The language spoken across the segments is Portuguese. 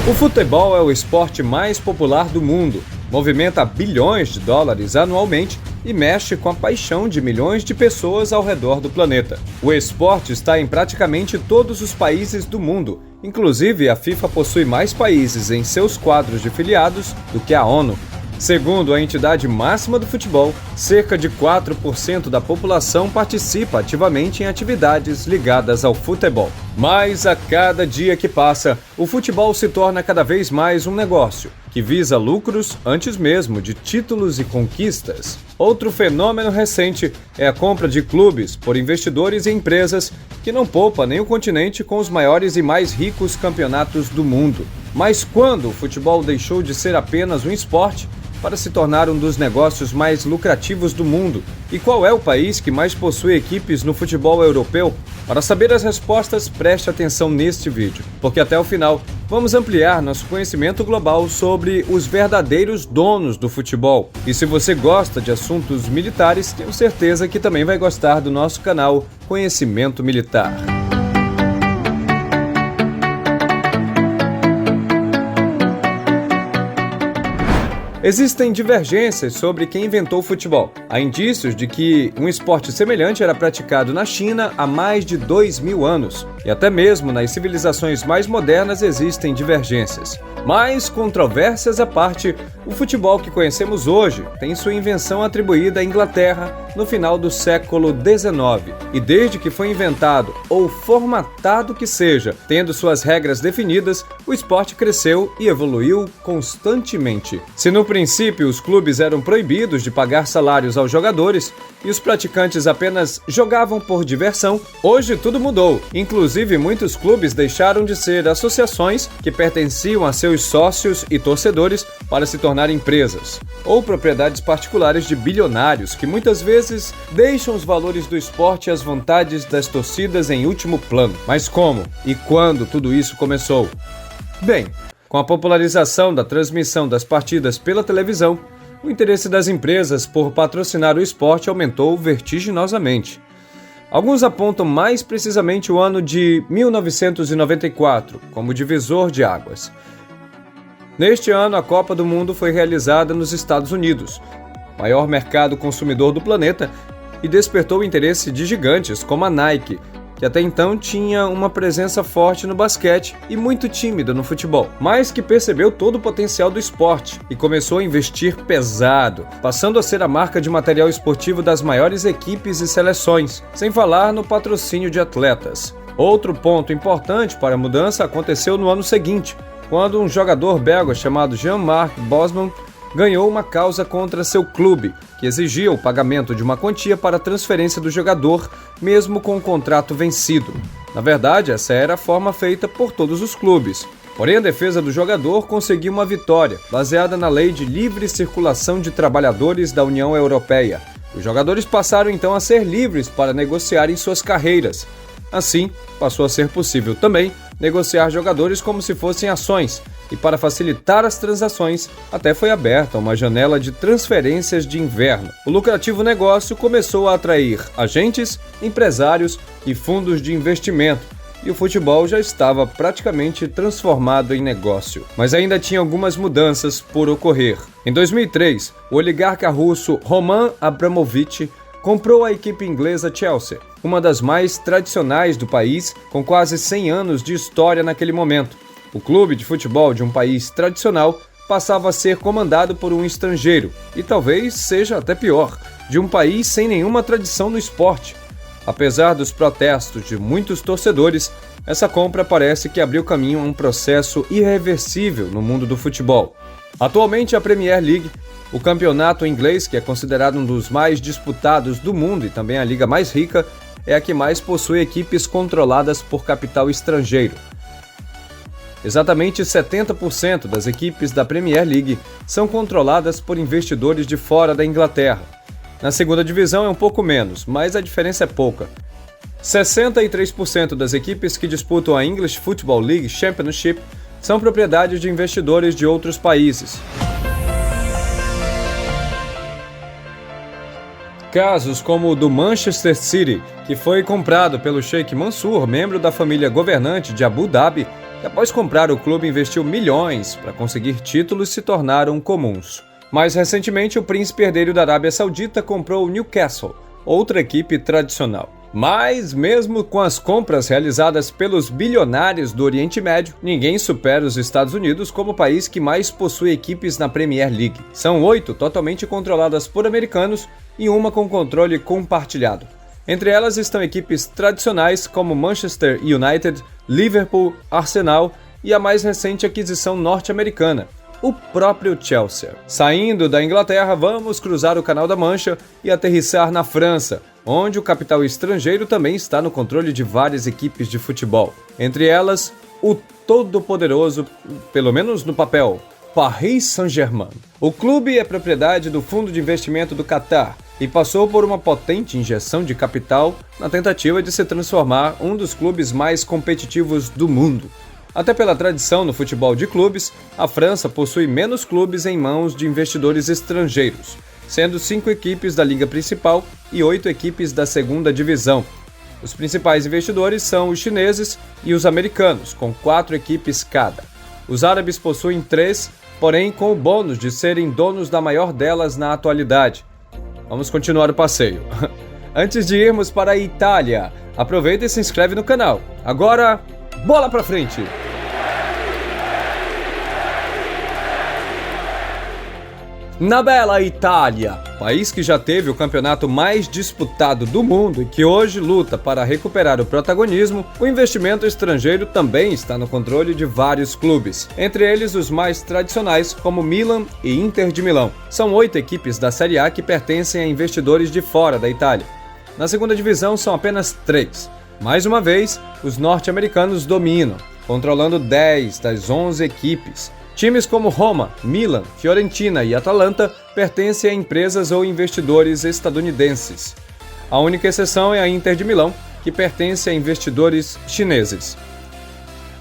O futebol é o esporte mais popular do mundo, movimenta bilhões de dólares anualmente e mexe com a paixão de milhões de pessoas ao redor do planeta. O esporte está em praticamente todos os países do mundo, inclusive a FIFA possui mais países em seus quadros de filiados do que a ONU. Segundo a entidade máxima do futebol, cerca de 4% da população participa ativamente em atividades ligadas ao futebol. Mas a cada dia que passa, o futebol se torna cada vez mais um negócio, que visa lucros antes mesmo de títulos e conquistas. Outro fenômeno recente é a compra de clubes por investidores e empresas que não poupa nem o continente com os maiores e mais ricos campeonatos do mundo. Mas quando o futebol deixou de ser apenas um esporte para se tornar um dos negócios mais lucrativos do mundo? E qual é o país que mais possui equipes no futebol europeu? Para saber as respostas, preste atenção neste vídeo, porque até o final vamos ampliar nosso conhecimento global sobre os verdadeiros donos do futebol. E se você gosta de assuntos militares, tenho certeza que também vai gostar do nosso canal Conhecimento Militar. Existem divergências sobre quem inventou o futebol. Há indícios de que um esporte semelhante era praticado na China há mais de 2.000 anos. E até mesmo nas civilizações mais modernas existem divergências. Mas, controvérsias à parte, o futebol que conhecemos hoje tem sua invenção atribuída à Inglaterra no final do século XIX. E desde que foi inventado, ou formatado que seja, tendo suas regras definidas, o esporte cresceu e evoluiu constantemente. Se no princípio os clubes eram proibidos de pagar salários aos jogadores e os praticantes apenas jogavam por diversão, hoje tudo mudou. Inclusive, muitos clubes deixaram de ser associações que pertenciam a seus sócios e torcedores para se tornar empresas, ou propriedades particulares de bilionários que muitas vezes deixam os valores do esporte e as vontades das torcidas em último plano. Mas como e quando tudo isso começou? Bem, com a popularização da transmissão das partidas pela televisão, o interesse das empresas por patrocinar o esporte aumentou vertiginosamente. Alguns apontam mais precisamente o ano de 1994 como divisor de águas. Neste ano, a Copa do Mundo foi realizada nos Estados Unidos, maior mercado consumidor do planeta, e despertou o interesse de gigantes como a Nike, que até então tinha uma presença forte no basquete e muito tímida no futebol, mas que percebeu todo o potencial do esporte e começou a investir pesado, passando a ser a marca de material esportivo das maiores equipes e seleções, sem falar no patrocínio de atletas. Outro ponto importante para a mudança aconteceu no ano seguinte, quando um jogador belga chamado Jean-Marc Bosman ganhou uma causa contra seu clube, que exigia o pagamento de uma quantia para a transferência do jogador, mesmo com o contrato vencido. Na verdade, essa era a forma feita por todos os clubes. Porém, a defesa do jogador conseguiu uma vitória, baseada na Lei de Livre Circulação de Trabalhadores da União Europeia. Os jogadores passaram então a ser livres para negociarem suas carreiras. Assim, passou a ser possível também negociar jogadores como se fossem ações, e para facilitar as transações, até foi aberta uma janela de transferências de inverno. O lucrativo negócio começou a atrair agentes, empresários e fundos de investimento, e o futebol já estava praticamente transformado em negócio. Mas ainda tinha algumas mudanças por ocorrer. Em 2003, o oligarca russo Roman Abramovich comprou a equipe inglesa Chelsea, uma das mais tradicionais do país, com quase 100 anos de história naquele momento. O clube de futebol de um país tradicional passava a ser comandado por um estrangeiro, e talvez seja até pior, de um país sem nenhuma tradição no esporte. Apesar dos protestos de muitos torcedores, essa compra parece que abriu caminho a um processo irreversível no mundo do futebol. Atualmente, a Premier League, o campeonato inglês, que é considerado um dos mais disputados do mundo e também a liga mais rica, é a que mais possui equipes controladas por capital estrangeiro. Exatamente 70% das equipes da Premier League são controladas por investidores de fora da Inglaterra. Na segunda divisão é um pouco menos, mas a diferença é pouca. 63% das equipes que disputam a English Football League Championship são propriedades de investidores de outros países. Casos como o do Manchester City, que foi comprado pelo Sheikh Mansour, membro da família governante de Abu Dhabi, e após comprar o clube investiu milhões para conseguir títulos, se tornaram comuns. Mais recentemente, o príncipe herdeiro da Arábia Saudita comprou o Newcastle, outra equipe tradicional. Mas, mesmo com as compras realizadas pelos bilionários do Oriente Médio, ninguém supera os Estados Unidos como o país que mais possui equipes na Premier League. São 8 totalmente controladas por americanos e uma com controle compartilhado. Entre elas estão equipes tradicionais como Manchester United, Liverpool, Arsenal e a mais recente aquisição norte-americana, o próprio Chelsea. Saindo da Inglaterra, vamos cruzar o Canal da Mancha e aterrissar na França, onde o capital estrangeiro também está no controle de várias equipes de futebol. Entre elas, o todo-poderoso, pelo menos no papel, Paris Saint-Germain. O clube é propriedade do Fundo de Investimento do Catar e passou por uma potente injeção de capital na tentativa de se transformar um dos clubes mais competitivos do mundo. Até pela tradição no futebol de clubes, a França possui menos clubes em mãos de investidores estrangeiros, sendo 5 equipes da liga principal e 8 equipes da segunda divisão. Os principais investidores são os chineses e os americanos, com 4 equipes cada. Os árabes possuem 3, porém com o bônus de serem donos da maior delas na atualidade. Vamos continuar o passeio. Antes de irmos para a Itália, aproveita e se inscreve no canal. Agora, bola pra frente! Na bela Itália, país que já teve o campeonato mais disputado do mundo e que hoje luta para recuperar o protagonismo, o investimento estrangeiro também está no controle de vários clubes, entre eles os mais tradicionais como Milan e Inter de Milão. São 8 equipes da Série A que pertencem a investidores de fora da Itália. Na segunda divisão são apenas 3. Mais uma vez, os norte-americanos dominam, controlando 10 das 11 equipes. Times como Roma, Milan, Fiorentina e Atalanta pertencem a empresas ou investidores estadunidenses. A única exceção é a Inter de Milão, que pertence a investidores chineses.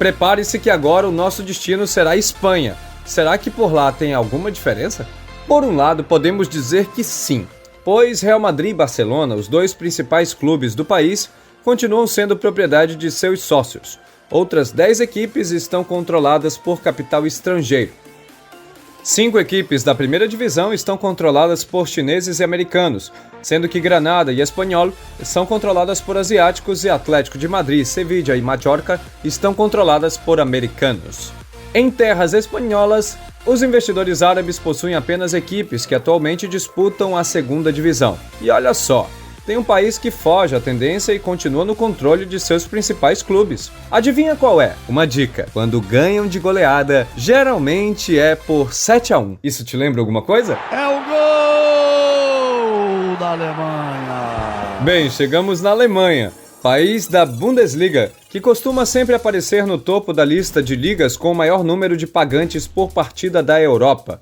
Prepare-se que agora o nosso destino será a Espanha. Será que por lá tem alguma diferença? Por um lado, podemos dizer que sim, pois Real Madrid e Barcelona, os 2 principais clubes do país, continuam sendo propriedade de seus sócios. Outras 10 equipes estão controladas por capital estrangeiro. 5 equipes da primeira divisão estão controladas por chineses e americanos, sendo que Granada e Espanyol são controladas por asiáticos e Atlético de Madrid, Sevilla e Mallorca estão controladas por americanos. Em terras espanholas, os investidores árabes possuem apenas equipes que atualmente disputam a segunda divisão. E olha só, tem um país que foge à tendência e continua no controle de seus principais clubes. Adivinha qual é? Uma dica: quando ganham de goleada, geralmente é por 7-1. Isso te lembra alguma coisa? É o gol da Alemanha! Bem, chegamos na Alemanha, país da Bundesliga, que costuma sempre aparecer no topo da lista de ligas com o maior número de pagantes por partida da Europa.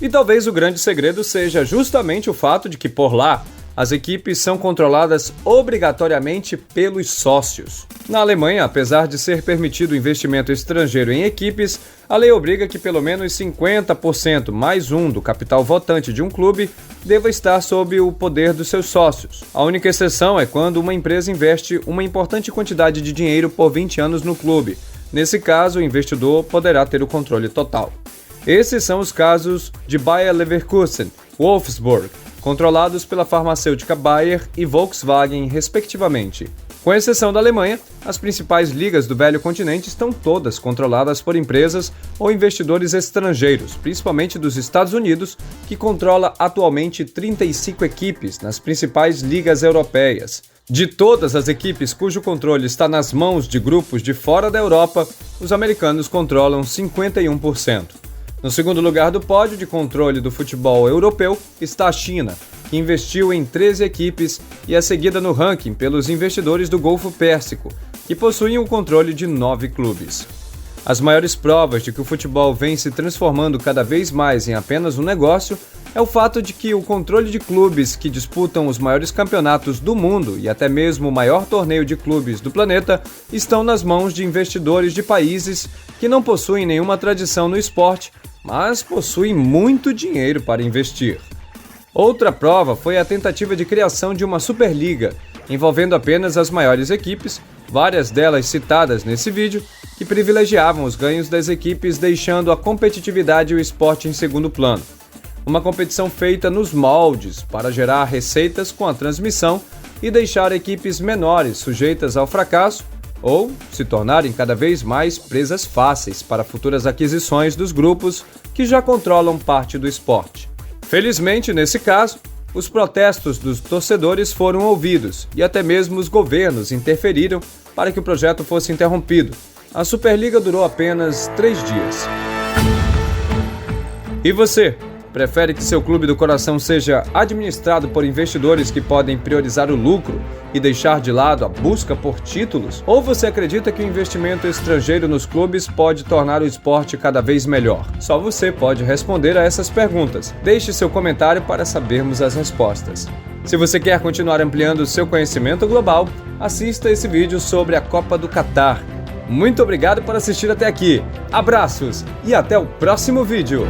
E talvez o grande segredo seja justamente o fato de que por lá, as equipes são controladas obrigatoriamente pelos sócios. Na Alemanha, apesar de ser permitido o investimento estrangeiro em equipes, a lei obriga que pelo menos 50% mais um do capital votante de um clube deva estar sob o poder dos seus sócios. A única exceção é quando uma empresa investe uma importante quantidade de dinheiro por 20 anos no clube. Nesse caso, o investidor poderá ter o controle total. Esses são os casos de Bayer Leverkusen, Wolfsburg, controlados pela farmacêutica Bayer e Volkswagen, respectivamente. Com exceção da Alemanha, as principais ligas do velho continente estão todas controladas por empresas ou investidores estrangeiros, principalmente dos Estados Unidos, que controla atualmente 35 equipes nas principais ligas europeias. De todas as equipes cujo controle está nas mãos de grupos de fora da Europa, os americanos controlam 51%. No segundo lugar do pódio de controle do futebol europeu está a China, que investiu em 13 equipes e é seguida no ranking pelos investidores do Golfo Pérsico, que possuem o controle de 9 clubes. As maiores provas de que o futebol vem se transformando cada vez mais em apenas um negócio é o fato de que o controle de clubes que disputam os maiores campeonatos do mundo e até mesmo o maior torneio de clubes do planeta estão nas mãos de investidores de países que não possuem nenhuma tradição no esporte, mas possuem muito dinheiro para investir. Outra prova foi a tentativa de criação de uma Superliga, envolvendo apenas as maiores equipes, várias delas citadas nesse vídeo, que privilegiavam os ganhos das equipes, deixando a competitividade e o esporte em segundo plano. Uma competição feita nos moldes para gerar receitas com a transmissão e deixar equipes menores sujeitas ao fracasso ou se tornarem cada vez mais presas fáceis para futuras aquisições dos grupos que já controlam parte do esporte. Felizmente, nesse caso, os protestos dos torcedores foram ouvidos e até mesmo os governos interferiram para que o projeto fosse interrompido. A Superliga durou apenas 3 dias. E você? Prefere que seu clube do coração seja administrado por investidores que podem priorizar o lucro e deixar de lado a busca por títulos? Ou você acredita que o investimento estrangeiro nos clubes pode tornar o esporte cada vez melhor? Só você pode responder a essas perguntas. Deixe seu comentário para sabermos as respostas. Se você quer continuar ampliando seu conhecimento global, assista esse vídeo sobre a Copa do Catar. Muito obrigado por assistir até aqui. Abraços e até o próximo vídeo.